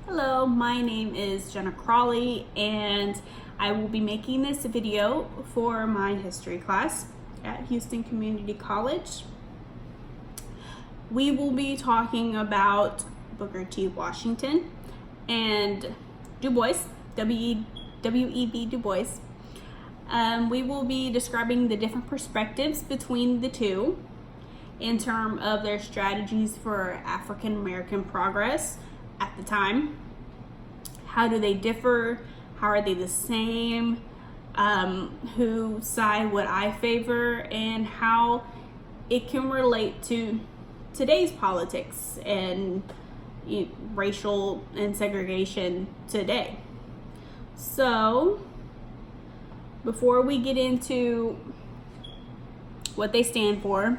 Hello, my name is Jenna Crawley, and I will be making this video for my history class at Houston Community College. We will be talking about Booker T. Washington and Dubois, W.E.B. Du Bois. We will be describing the different perspectives between the two in terms of their strategies for African American progress at the time. How do they differ? How are they the same? Whose side would I favor? And how it can relate to today's politics and racial and segregation today. So, before we get into what they stand for,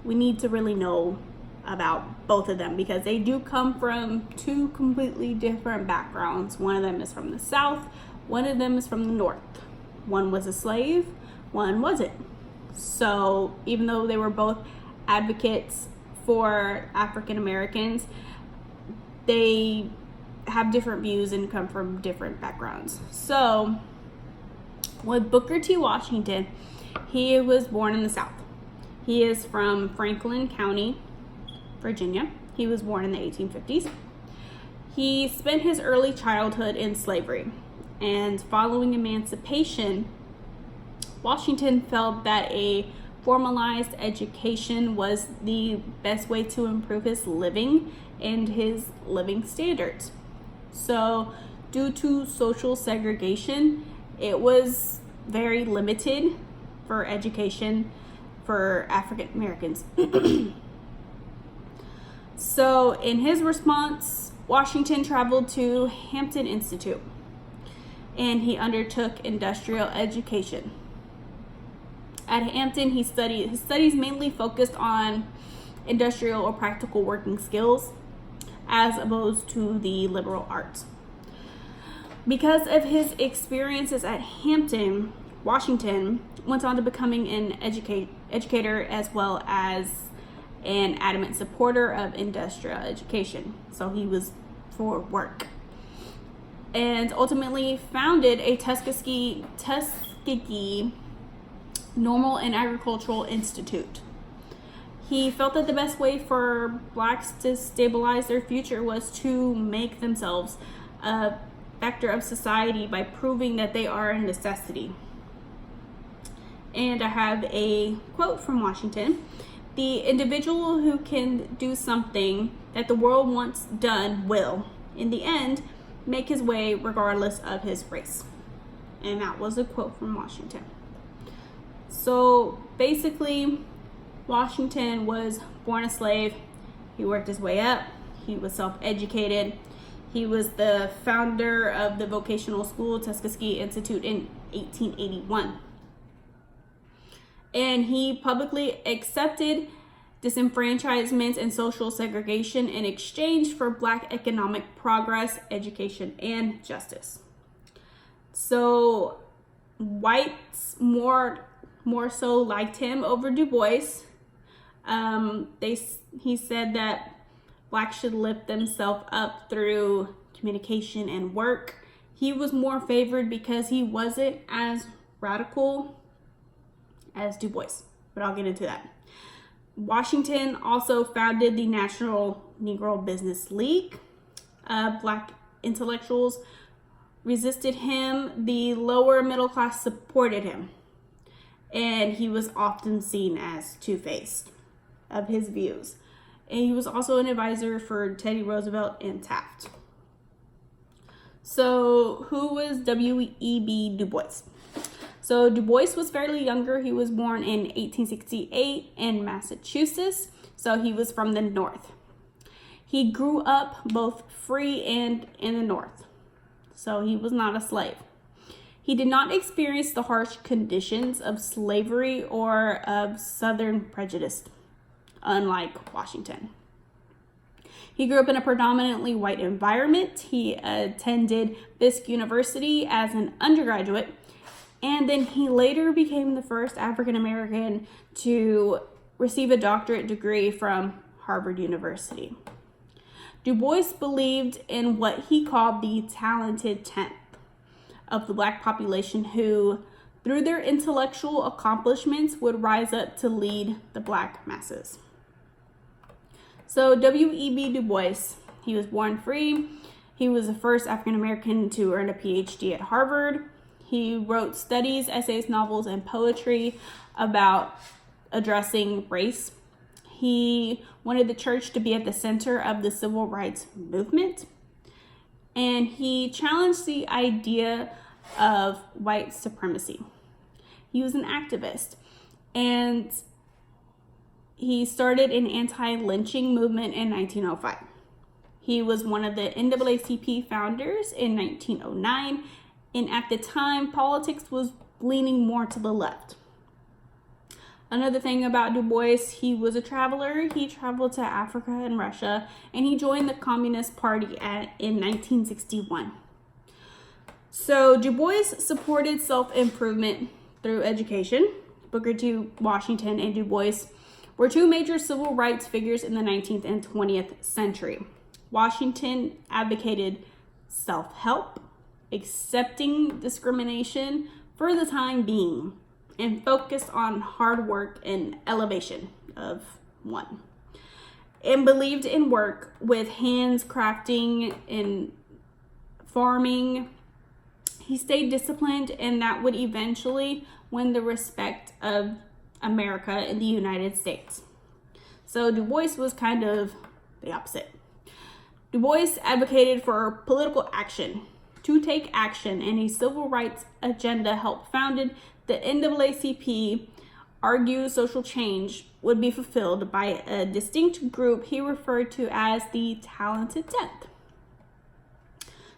we need to really know about both of them because they do come from two completely different backgrounds. One of them is from the South, one of them is from the North. One was a slave, one wasn't. So even though they were both advocates for African Americans, they have different views and come from different backgrounds. So with Booker T. Washington, he was born in the South. He is from Franklin County, Virginia. He was born in the 1850s. He spent his early childhood in slavery, and following emancipation, Washington felt that a formalized education was the best way to improve his living and his living standards. So, due to social segregation, it was very limited for education for African Americans. So in his response, Washington traveled to Hampton Institute and he undertook industrial education. At Hampton, his studies mainly focused on industrial or practical working skills as opposed to the liberal arts. Because of his experiences at Hampton, Washington went on to becoming an educator as well as an adamant supporter of industrial education. So he was for work. And ultimately founded a Tuskegee Normal and Agricultural Institute. He felt that the best way for blacks to stabilize their future was to make themselves a factor of society by proving that they are a necessity. And I have a quote from Washington. The individual who can do something that the world wants done will, in the end, make his way regardless of his race. And that was a quote from Washington. So basically, Washington was born a slave. He worked his way up. He was self-educated. He was the founder of the vocational school, Tuskegee Institute, in 1881. And he publicly accepted disenfranchisement and social segregation in exchange for black economic progress, education, and justice. So whites more so liked him over Du Bois. He said that blacks should lift themselves up through communication and work. He was more favored because he wasn't as radical as Du Bois, but I'll get into that. Washington also founded the National Negro Business League. Black intellectuals resisted him. The lower middle class supported him. And he was often seen as two-faced of his views. And he was also an advisor for Teddy Roosevelt and Taft. So who was W.E.B. Du Bois? So Du Bois was fairly younger. He was born in 1868 in Massachusetts. So he was from the North. He grew up both free and in the North. So he was not a slave. He did not experience the harsh conditions of slavery or of Southern prejudice, unlike Washington. He grew up in a predominantly white environment. He attended Fisk University as an undergraduate. And then he later became the first African American to receive a doctorate degree from Harvard University. Du Bois believed in what he called the talented tenth of the black population who, through their intellectual accomplishments, would rise up to lead the black masses. So W.E.B. Du Bois, he was born free. He was the first African American to earn a PhD at Harvard. He wrote studies, essays, novels, and poetry about addressing race. He wanted the church to be at the center of the civil rights movement. And he challenged the idea of white supremacy. He was an activist, and he started an anti-lynching movement in 1905. He was one of the NAACP founders in 1909, and at the time, politics was leaning more to the left. Another thing about Du Bois, he was a traveler. He traveled to Africa and Russia, and he joined the Communist Party in 1961. So Du Bois supported self-improvement through education. Booker T. Washington and Du Bois were two major civil rights figures in the 19th and 20th century. Washington advocated self-help, accepting discrimination for the time being, and focused on hard work and elevation of one, and believed in work with hands, crafting and farming. He stayed disciplined, and that would eventually win the respect of America in the United States. So Du Bois was kind of the opposite. Du Bois advocated for political action, to take action, and a civil rights agenda helped founded the NAACP. Argued social change would be fulfilled by a distinct group he referred to as the talented tenth.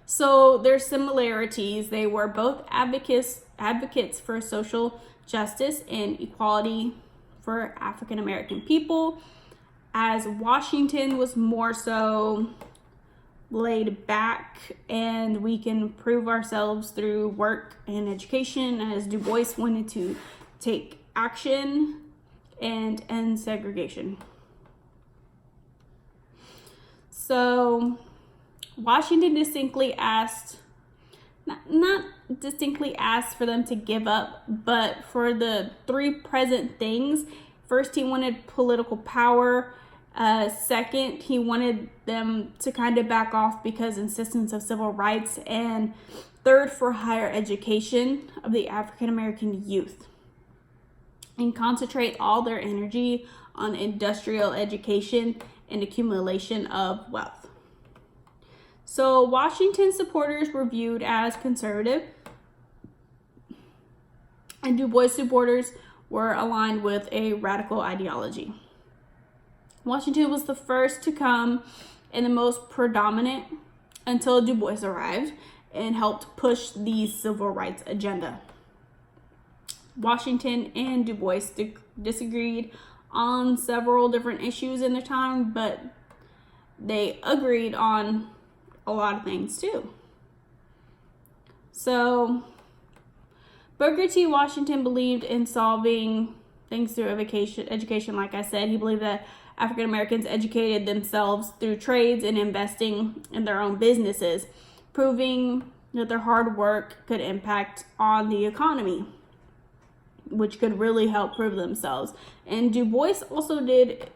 So their similarities, they were both advocates for social justice and equality for African American people, as Washington was more so laid back and we can prove ourselves through work and education, as Du Bois wanted to take action and end segregation. So Washington distinctly asked, not distinctly asked for them to give up, but for the three present things. First, he wanted political power. Second, he wanted them to kind of back off because insistence of civil rights. And third, for higher education of the African American youth, and concentrate all their energy on industrial education and accumulation of wealth. So Washington supporters were viewed as conservative, and Du Bois supporters were aligned with a radical ideology. Washington was the first to come and the most predominant until Du Bois arrived and helped push the civil rights agenda. Washington and Du Bois disagreed on several different issues in their time, but they agreed on a lot of things too. So Booker T. Washington believed in solving things through education. Like I said, he believed that African Americans educated themselves through trades and investing in their own businesses, proving that their hard work could impact on the economy, which could really help prove themselves. And Du Bois also did,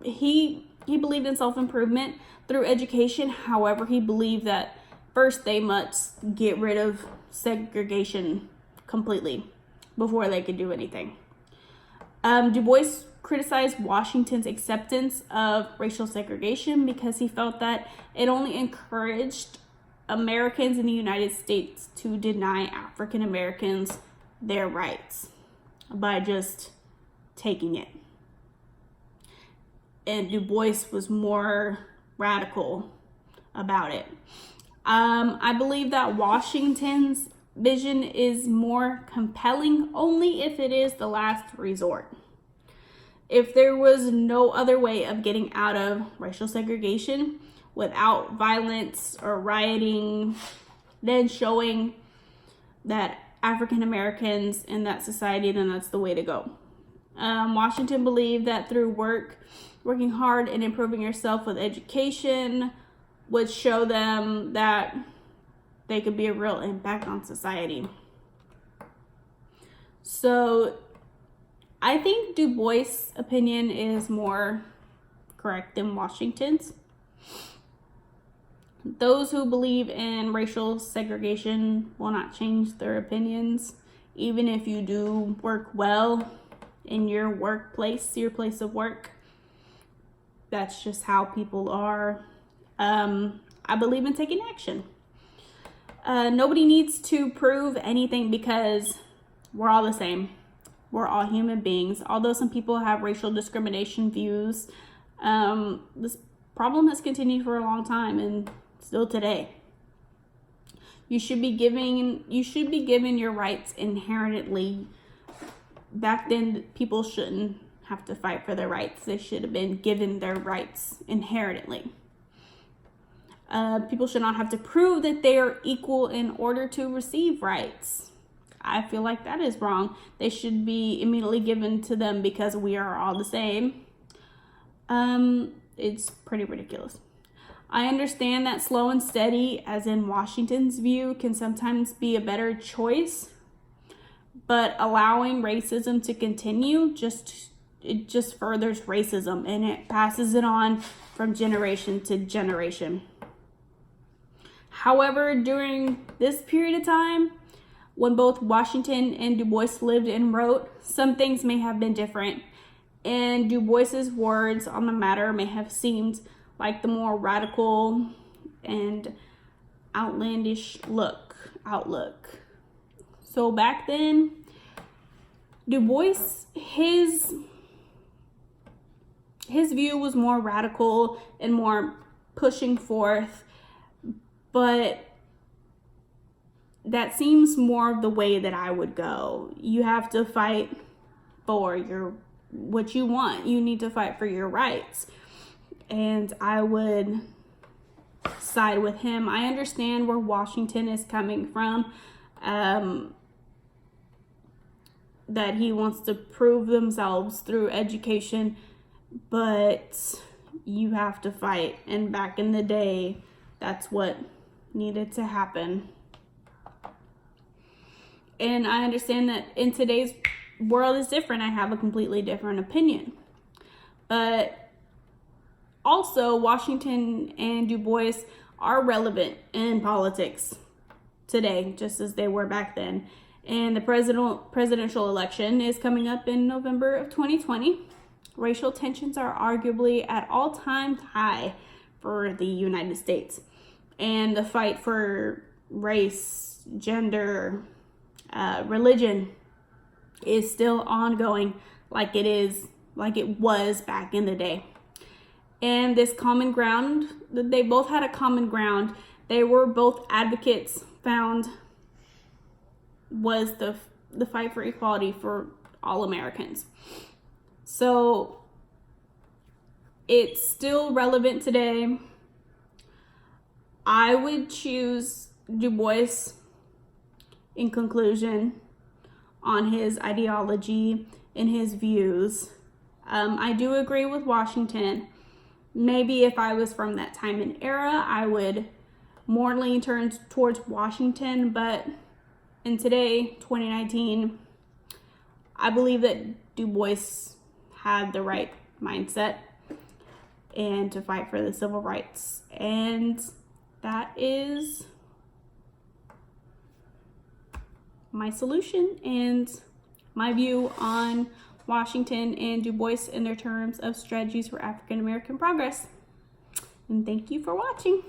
he believed in self-improvement through education. However, he believed that first they must get rid of segregation completely before they could do anything. Du Bois criticized Washington's acceptance of racial segregation because he felt that it only encouraged Americans in the United States to deny African Americans their rights by just taking it. And Du Bois was more radical about it. I believe that Washington's vision is more compelling only if it is the last resort. If there was no other way of getting out of racial segregation without violence or rioting, then showing that African Americans in that society, then that's the way to go. Washington believed that through work working hard and improving yourself with education would show them that they could be a real impact on society. So I think Du Bois' opinion is more correct than Washington's. Those who believe in racial segregation will not change their opinions, even if you do work well in your workplace, your place of work. That's just how people are. I believe in taking action. Nobody needs to prove anything because we're all the same. We're all human beings. Although some people have racial discrimination views, this problem has continued for a long time and still today. You should be given your rights inherently. Back then, people shouldn't have to fight for their rights. They should have been given their rights inherently. People should not have to prove that they are equal in order to receive rights. I feel like that is wrong. They should be immediately given to them because we are all the same. It's pretty ridiculous. I understand that slow and steady, as in Washington's view, can sometimes be a better choice, but allowing racism to continue just furthers racism, and it passes it on from generation to generation. However, during this period of time, when both Washington and Du Bois lived and wrote, some things may have been different, and Du Bois's words on the matter may have seemed like the more radical and outlandish outlook. So back then, Du Bois, his view was more radical and more pushing forth, but that seems more of the way that I would go. You have to fight for what you want. You need to fight for your rights. And I would side with him. I understand where Washington is coming from. That he wants to prove themselves through education, but you have to fight. And back in the day, that's what needed to happen. And I understand that in today's world is different. I have a completely different opinion. But also, Washington and Du Bois are relevant in politics today, just as they were back then. And the presidential election is coming up in November of 2020. Racial tensions are arguably at all-time high for the United States. And the fight for race, gender, religion is still ongoing like it was back in the day. And this common ground, they both had a common ground. They were both advocates, found was the fight for equality for all Americans. So it's still relevant today. I would choose Du Bois in conclusion on his ideology and his views. I do agree with Washington. Maybe if I was from that time and era, I would more lean towards Washington, but in today, 2019, I believe that Du Bois had the right mindset and to fight for the civil rights. And that is my solution and my view on Washington and Du Bois in their terms of strategies for African American progress. And thank you for watching.